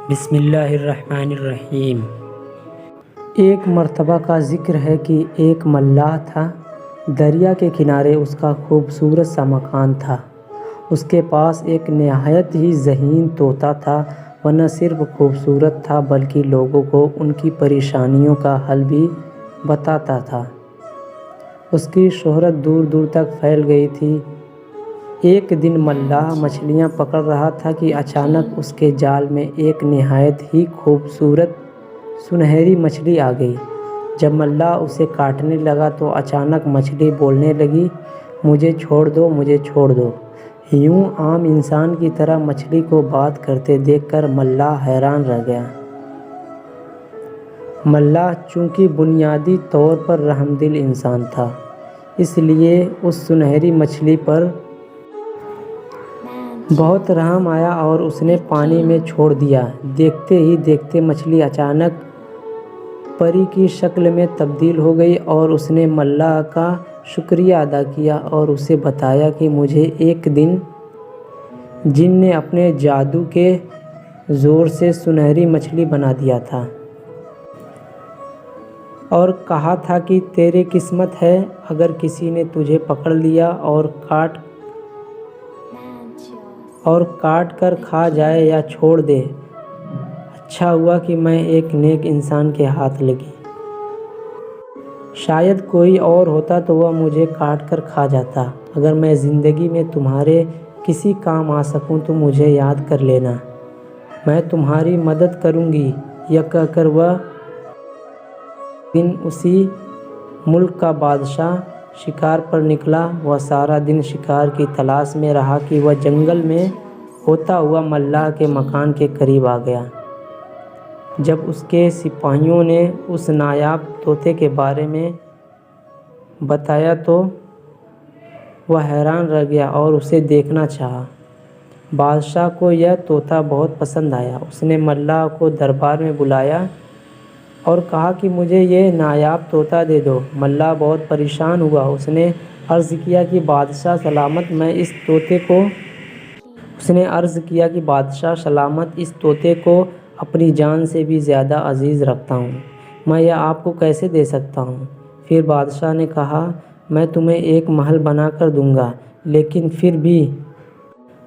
بسم اللہ الرحمن الرحیم۔ ایک مرتبہ کا ذکر ہے کہ ایک ملاح تھا۔ دریا کے کنارے اس کا خوبصورت سا مکان تھا۔ اس کے پاس ایک نہایت ہی ذہین طوطا تھا۔ وہ نہ صرف خوبصورت تھا بلکہ لوگوں کو ان کی پریشانیوں کا حل بھی بتاتا تھا۔ اس کی شہرت دور دور تک پھیل گئی تھی۔ ایک دن ملاح مچھلیاں پکڑ رہا تھا کہ اچانک اس کے جال میں ایک نہایت ہی خوبصورت سنہری مچھلی آ گئی۔ جب ملاح اسے کاٹنے لگا تو اچانک مچھلی بولنے لگی، مجھے چھوڑ دو، مجھے چھوڑ دو۔ یوں عام انسان کی طرح مچھلی کو بات کرتے دیکھ کر ملاح حیران رہ گیا۔ ملاح چونکہ بنیادی طور پر رحم دل انسان تھا، اس لیے اس سنہری مچھلی پر بہت رحم آیا اور اس نے پانی میں چھوڑ دیا۔ دیکھتے ہی دیکھتے مچھلی اچانک پری کی شکل میں تبدیل ہو گئی اور اس نے ملاح کا شکریہ ادا کیا اور اسے بتایا کہ مجھے ایک دن جن نے اپنے جادو کے زور سے سنہری مچھلی بنا دیا تھا اور کہا تھا کہ تیری قسمت ہے اگر کسی نے تجھے پکڑ لیا اور کاٹ کر کھا جائے یا چھوڑ دے۔ اچھا ہوا کہ میں ایک نیک انسان کے ہاتھ لگی۔ شاید کوئی اور ہوتا تو وہ مجھے کاٹ کر کھا جاتا۔ اگر میں زندگی میں تمہارے کسی کام آ سکوں تو مجھے یاد کر لینا، میں تمہاری مدد کروں گی۔ یہ کہہ کر وہ دن اسی ملک کا بادشاہ شکار پر نکلا۔ وہ سارا دن شکار کی تلاش میں رہا کہ وہ جنگل میں ہوتا ہوا ملاح کے مکان کے قریب آ گیا۔ جب اس کے سپاہیوں نے اس نایاب طوطے کے بارے میں بتایا تو وہ حیران رہ گیا اور اسے دیکھنا چاہا۔ بادشاہ کو یہ طوطا بہت پسند آیا۔ اس نے ملاح کو دربار میں بلایا اور کہا کہ مجھے یہ نایاب طوطا دے دو۔ ملاح بہت پریشان ہوا۔ اس نے عرض کیا کہ بادشاہ سلامت، میں اس طوطے کو اپنی جان سے بھی زیادہ عزیز رکھتا ہوں، میں یہ آپ کو کیسے دے سکتا ہوں؟ پھر بادشاہ نے کہا، میں تمہیں ایک محل بنا کر دوں گا، لیکن پھر بھی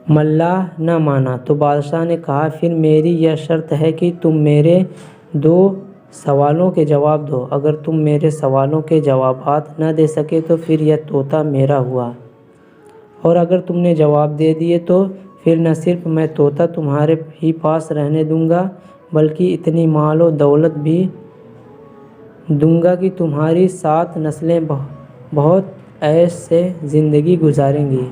ملاح نہ مانا۔ تو بادشاہ نے کہا، پھر میری یہ شرط ہے کہ تم میرے 2 سوالوں کے جواب دو۔ اگر تم میرے سوالوں کے جوابات نہ دے سکے تو پھر یہ طوطا میرا ہوا، اور اگر تم نے جواب دے دیے تو پھر نہ صرف میں طوطا تمہارے ہی پاس رہنے دوں گا بلکہ اتنی مال و دولت بھی دوں گا کہ تمہاری 7 نسلیں بہت عیش سے زندگی گزاریں گی۔